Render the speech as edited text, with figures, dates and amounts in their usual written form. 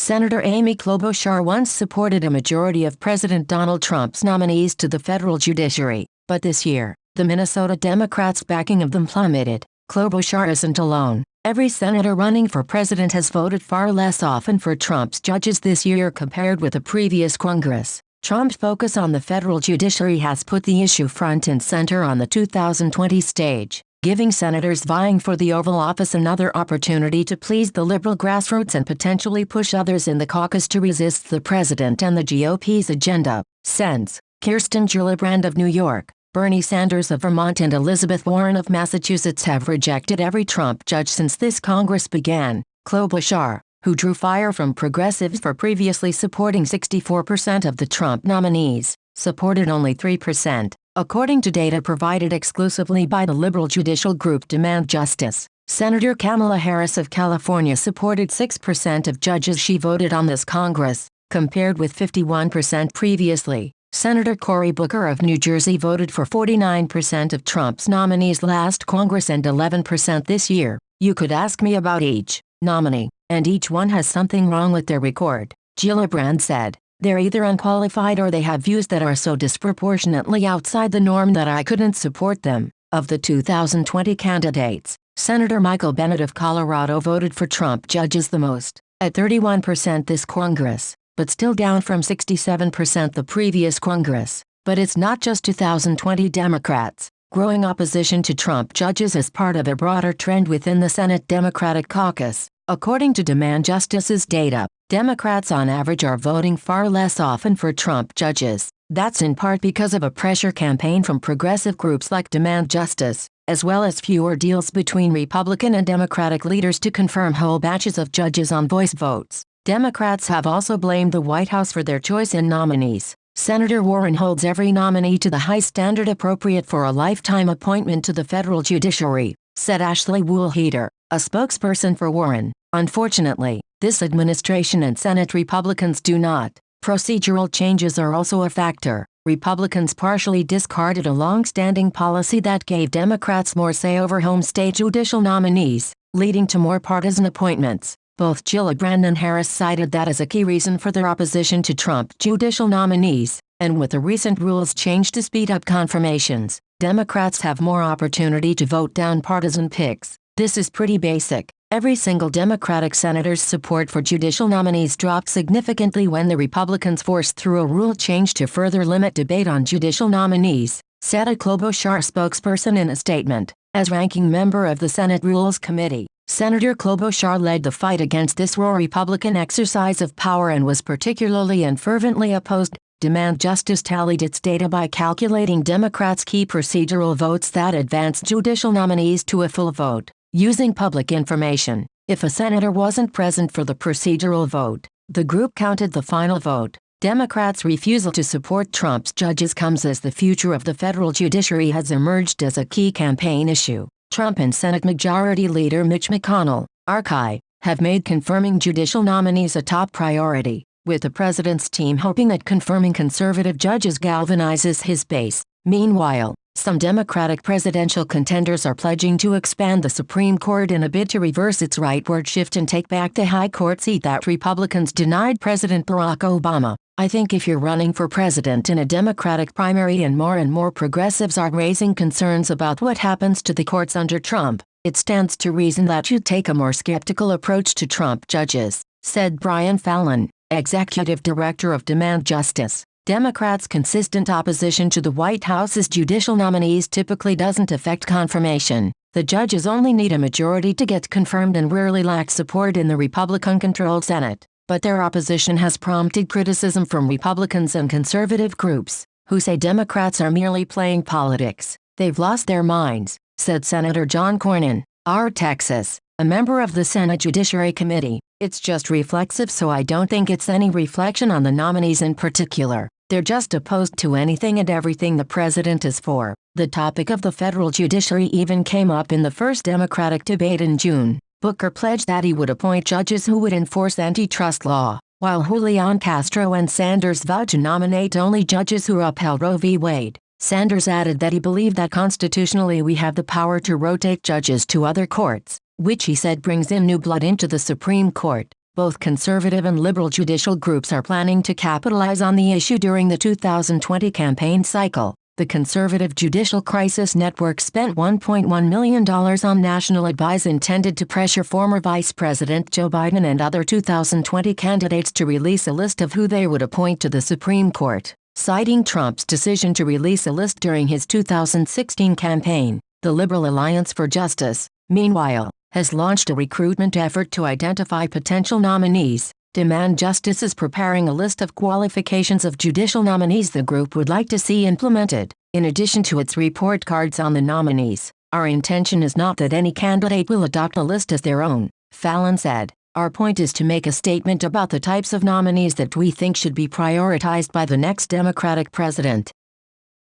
Senator Amy Klobuchar once supported a majority of President Donald Trump's nominees to the federal judiciary, but this year, the Minnesota Democrats' backing of them plummeted. Klobuchar isn't alone. Every senator running for president has voted far less often for Trump's judges this year compared with the previous Congress. Trump's focus on the federal judiciary has put the issue front and center on the 2020 stage, giving senators vying for the Oval Office another opportunity to please the liberal grassroots and potentially push others in the caucus to resist the president and the GOP's agenda. Since Kirsten Gillibrand of New York, Bernie Sanders of Vermont and Elizabeth Warren of Massachusetts have rejected every Trump judge since this Congress began. Klobuchar, who drew fire from progressives for previously supporting 64% of the Trump nominees, supported only 3%, according to data provided exclusively by the liberal judicial group Demand Justice. Senator Kamala Harris of California supported 6% of judges she voted on this Congress, compared with 51% previously. Senator Cory Booker of New Jersey voted for 49% of Trump's nominees last Congress and 11% this year. You could ask me about each nominee, and each one has something wrong with their record, Gillibrand said. They're either unqualified or they have views that are so disproportionately outside the norm that I couldn't support them. Of the 2020 candidates, Senator Michael Bennet of Colorado voted for Trump judges the most, at 31% this Congress, but still down from 67% the previous Congress. But it's not just 2020 Democrats. Growing opposition to Trump judges is part of a broader trend within the Senate Democratic caucus. According to Demand Justice's data, Democrats on average are voting far less often for Trump judges. That's in part because of a pressure campaign from progressive groups like Demand Justice, as well as fewer deals between Republican and Democratic leaders to confirm whole batches of judges on voice votes. Democrats have also blamed the White House for their choice in nominees. Senator Warren holds every nominee to the high standard appropriate for a lifetime appointment to the federal judiciary, said Ashley Woolheater, a spokesperson for Warren. Unfortunately, this administration and Senate Republicans do not. Procedural changes are also a factor. Republicans partially discarded a long-standing policy that gave Democrats more say over home state judicial nominees, leading to more partisan appointments. Both Gillibrand and Harris cited that as a key reason for their opposition to Trump judicial nominees, and with the recent rules change to speed up confirmations, Democrats have more opportunity to vote down partisan picks. This is pretty basic. Every single Democratic senator's support for judicial nominees dropped significantly when the Republicans forced through a rule change to further limit debate on judicial nominees, said a Klobuchar spokesperson in a statement. As ranking member of the Senate Rules Committee, Senator Klobuchar led the fight against this raw Republican exercise of power and was particularly and fervently opposed. Demand Justice tallied its data by calculating Democrats' key procedural votes that advanced judicial nominees to a full vote, using public information. If a senator wasn't present for the procedural vote, the group counted the final vote. Democrats' refusal to support Trump's judges comes as the future of the federal judiciary has emerged as a key campaign issue. Trump and Senate Majority Leader Mitch McConnell, RK, have made confirming judicial nominees a top priority, with the president's team hoping that confirming conservative judges galvanizes his base. Meanwhile, some Democratic presidential contenders are pledging to expand the Supreme Court in a bid to reverse its rightward shift and take back the high court seat that Republicans denied President Barack Obama. I think if you're running for president in a Democratic primary and more progressives are raising concerns about what happens to the courts under Trump, it stands to reason that you'd take a more skeptical approach to Trump judges, said Brian Fallon, executive director of Demand Justice. Democrats' consistent opposition to the White House's judicial nominees typically doesn't affect confirmation. The judges only need a majority to get confirmed and rarely lack support in the Republican-controlled Senate. But their opposition has prompted criticism from Republicans and conservative groups, who say Democrats are merely playing politics. They've lost their minds, said Senator John Cornyn, R. Texas, a member of the Senate Judiciary Committee. It's just reflexive, so I don't think it's any reflection on the nominees in particular. They're just opposed to anything and everything the president is for. The topic of the federal judiciary even came up in the first Democratic debate in June. Booker pledged that he would appoint judges who would enforce antitrust law, while Julian Castro and Sanders vowed to nominate only judges who upheld Roe v. Wade. Sanders added that he believed that constitutionally we have the power to rotate judges to other courts, which he said brings in new blood into the Supreme Court. Both conservative and liberal judicial groups are planning to capitalize on the issue during the 2020 campaign cycle. The Conservative Judicial Crisis Network spent $1.1 million on national advice intended to pressure former Vice President Joe Biden and other 2020 candidates to release a list of who they would appoint to the Supreme Court. Citing Trump's decision to release a list during his 2016 campaign, the Liberal Alliance for Justice, meanwhile, has launched a recruitment effort to identify potential nominees. Demand Justice is preparing a list of qualifications of judicial nominees the group would like to see implemented, in addition to its report cards on the nominees. Our intention is not that any candidate will adopt a list as their own, Fallon said. Our point is to make a statement about the types of nominees that we think should be prioritized by the next Democratic president.